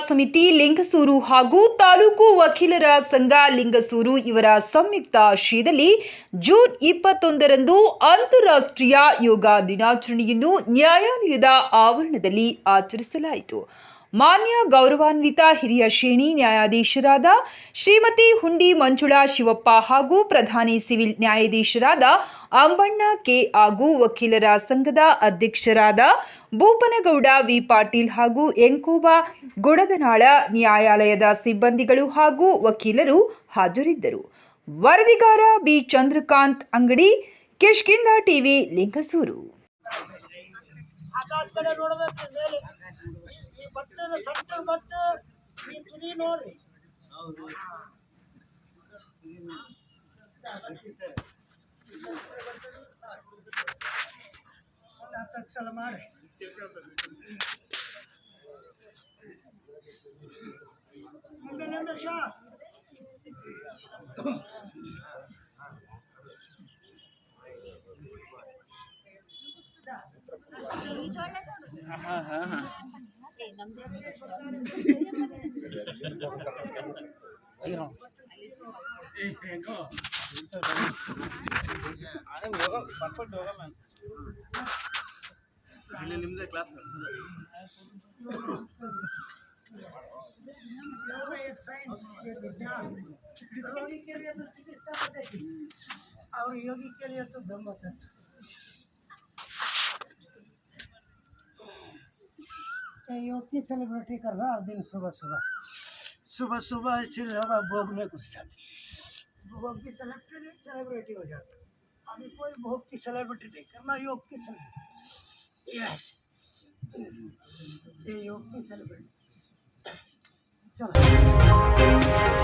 ಸಮಿತಿ ಲಿಂಗಸೂರು ಹಾಗೂ ತಾಲೂಕು ವಕೀಲರ ಸಂಘ ಲಿಂಗಸೂರು ಇವರ ಸಂಯುಕ್ತ ಆಶ್ರಯದಲ್ಲಿ ಜೂನ್ 21ರಂದು ಅಂತಾರಾಷ್ಟ್ರೀಯ ಯೋಗ ದಿನಾಚರಣೆಯನ್ನು ನ್ಯಾಯಾಲಯದ ಆವರಣದಲ್ಲಿ ಆಚರಿಸಲಾಯಿತು. ಮಾನ್ಯ ಗೌರವಾನ್ವಿತ ಹಿರಿಯ ಶ್ರೇಣಿ ನ್ಯಾಯಾಧೀಶರಾದ ಶ್ರೀಮತಿ ಹುಂಡಿ ಮಂಜುಳಾ ಶಿವಪ್ಪ ಹಾಗೂ ಪ್ರಧಾನಿ ಸಿವಿಲ್ ನ್ಯಾಯಾಧೀಶರಾದ ಅಂಬಣ್ಣ ಕೆ ಹಾಗೂ ವಕೀಲರ ಸಂಘದ ಅಧ್ಯಕ್ಷರಾದ ಭೂಪನಗೌಡ ವಿ ಪಾಟೀಲ್ ಹಾಗೂ ಎಂಕೋಬಾ ಗುಡದನಾಳ, ನ್ಯಾಯಾಲಯದ ಸಿಬ್ಬಂದಿಗಳು ಹಾಗೂ ವಕೀಲರು ಹಾಜರಿದ್ದರು. ವರದಿಗಾರ ಬಿ ಚಂದ್ರಕಾಂತ್ ಅಂಗಡಿ, ಕಿಷ್ಕಿಂಧ ಟಿವಿ, ಲಿಂಗಸೂರು. ಆಕಾಶ ಕಡೆ ನೋಡಬೇಕು, ಮೇಲೆ ಈ ಬಟ್ಟೆನ ಸೆಂಟರ್ ಬಟ್ಟೆ ಈ ತುದಿ ನೋಡ್ರಿ. ಸಲ ಮಾಡಿ ಮುಂದೆ ಶಾಸ್ ನಿಮ್ದೇ ಕ್ಲಾಸ್ साइंस ये विज्ञान रोगी के लिए तो चिकित्सा पद्धति और योगी के लिए तो ब्रह्म तत्व. योग की सेलिब्रिटी करना हर दिन सुबह सुबह इसलिए लोग भोग में घुस जाते. भोग की सेलिब्रिटी हो जाता. अभी कोई भोग की सेलिब्रिटी नहीं करना, योग की सेलिब्रिटी. यस, ये योग की सेलिब्रिटी. चलो.